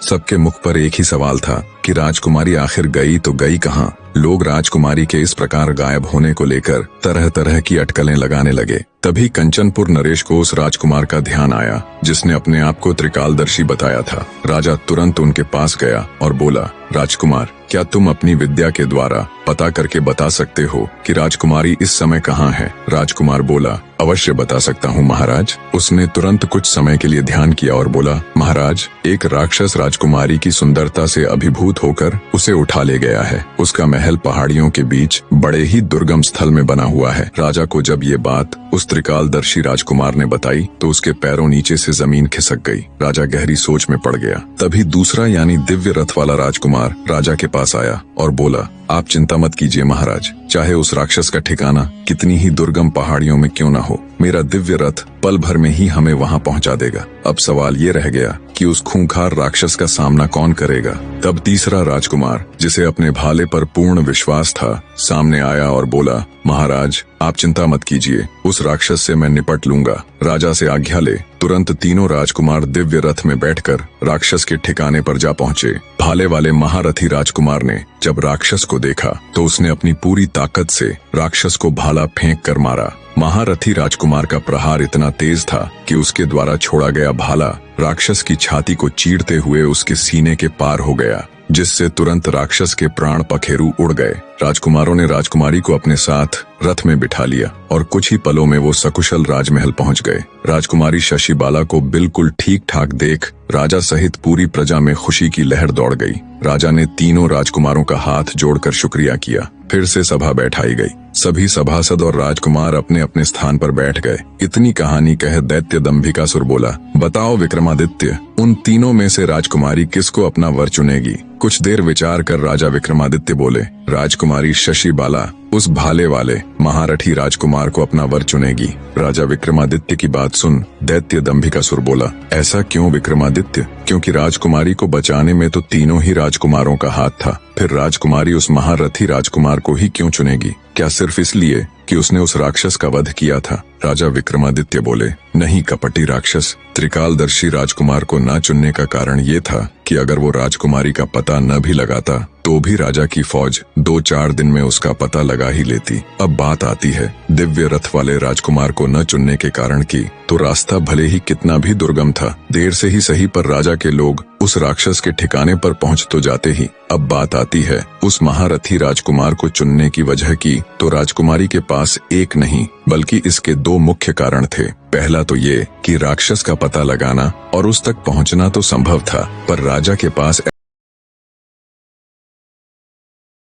सबके मुख पर एक ही सवाल था कि राजकुमारी आखिर गई तो गई कहाँ। लोग राजकुमारी के इस प्रकार गायब होने को लेकर तरह तरह की अटकलें लगाने लगे। तभी कंचनपुर नरेश को उस राजकुमार का ध्यान आया जिसने अपने आप को त्रिकालदर्शी बताया था। राजा तुरंत उनके पास गया और बोला, राजकुमार, क्या तुम अपनी विद्या के द्वारा पता करके बता सकते हो कि राजकुमारी इस समय कहाँ है? राजकुमार बोला, अवश्य बता सकता हूँ महाराज। उसने तुरंत कुछ समय के लिए ध्यान किया और बोला, महाराज, एक राक्षस राजकुमारी की सुंदरता से अभिभूत होकर उसे उठा ले गया है। उसका महल पहाड़ियों के बीच बड़े ही दुर्गम स्थल में बना हुआ है। राजा को जब ये बात उस त्रिकालदर्शी राजकुमार ने बताई तो उसके पैरों नीचे से जमीन खिसक गई। राजा गहरी सोच में पड़ गया। तभी दूसरा यानी दिव्य रथ वाला राजकुमार राजा के पास आया और बोला, आप चिंता मत कीजिए महाराज, चाहे उस राक्षस का ठिकाना कितनी ही दुर्गम पहाड़ियों में क्यों न हो, मेरा दिव्य रथ पल भर में ही हमें वहां पहुंचा देगा। अब सवाल ये रह गया कि उस खूंखार राक्षस का सामना कौन करेगा। तब तीसरा राजकुमार, जिसे अपने भाले पर पूर्ण विश्वास था, सामने आया और बोला, महाराज, आप चिंता मत कीजिए, उस राक्षस से मैं निपट लूंगा। राजा से आज्ञा ले तुरंत तीनों राजकुमार दिव्य रथ में बैठकर राक्षस के ठिकाने पर जा पहुंचे। भाले वाले महारथी राजकुमार ने जब राक्षस को देखा तो उसने अपनी पूरी ताकत से राक्षस को भाला फेंक कर मारा। महारथी राजकुमार का प्रहार इतना तेज था कि उसके द्वारा छोड़ा गया भाला राक्षस की छाती को चीरते हुए उसके सीने के पार हो गया, जिससे तुरंत राक्षस के प्राण पखेरु उड़ गए। राजकुमारों ने राजकुमारी को अपने साथ रथ में बिठा लिया और कुछ ही पलों में वो सकुशल राजमहल पहुंच गए। राजकुमारी शशिबाला को बिल्कुल ठीक ठाक देख राजा सहित पूरी प्रजा में खुशी की लहर दौड़ गई। राजा ने तीनों राजकुमारों का हाथ जोड़कर शुक्रिया किया। फिर से सभा बैठाई गई। सभी सभासद और राजकुमार अपने अपने स्थान पर बैठ गए। इतनी कहानी कह दैत्य दंभिकासुर बोला, बताओ विक्रमादित्य, उन तीनों में से राजकुमारी किसको अपना वर चुनेगी? कुछ देर विचार कर राजा विक्रमादित्य बोले, राजकुमारी शशिबाला उस भाले वाले महारथी राजकुमार को अपना वर चुनेगी। राजा विक्रमादित्य की बात सुन दैत्य दंभिकासुर बोला, ऐसा क्यों विक्रमादित्य? क्योंकि राजकुमारी को बचाने में तो तीनों ही राजकुमारों का हाथ था। फिर राजकुमारी उस महारथी राजकुमार को ही क्यों चुनेगी? क्या सिर्फ इसलिए कि उसने उस राक्षस का वध किया था? राजा विक्रमादित्य बोले, नहीं कपटी राक्षस, त्रिकालदर्शी राजकुमार को न चुनने का कारण ये था कि अगर वो राजकुमारी का पता न भी लगाता तो भी राजा की फौज 2-4 दिन में उसका पता लगा ही लेती। अब बात आती है दिव्य रथ वाले राजकुमार को न चुनने के कारण की, तो रास्ता भले ही कितना भी दुर्गम था, देर से ही सही पर राजा के लोग उस राक्षस के ठिकाने पर पहुंच तो जाते ही। अब बात आती है उस महारथी राजकुमार को चुनने की वजह की, तो राजकुमारी के पास एक नहीं बल्कि इसके 2 मुख्य कारण थे। पहला तो ये कि राक्षस का पता लगाना और उस तक पहुंचना तो संभव था, पर राजा के पास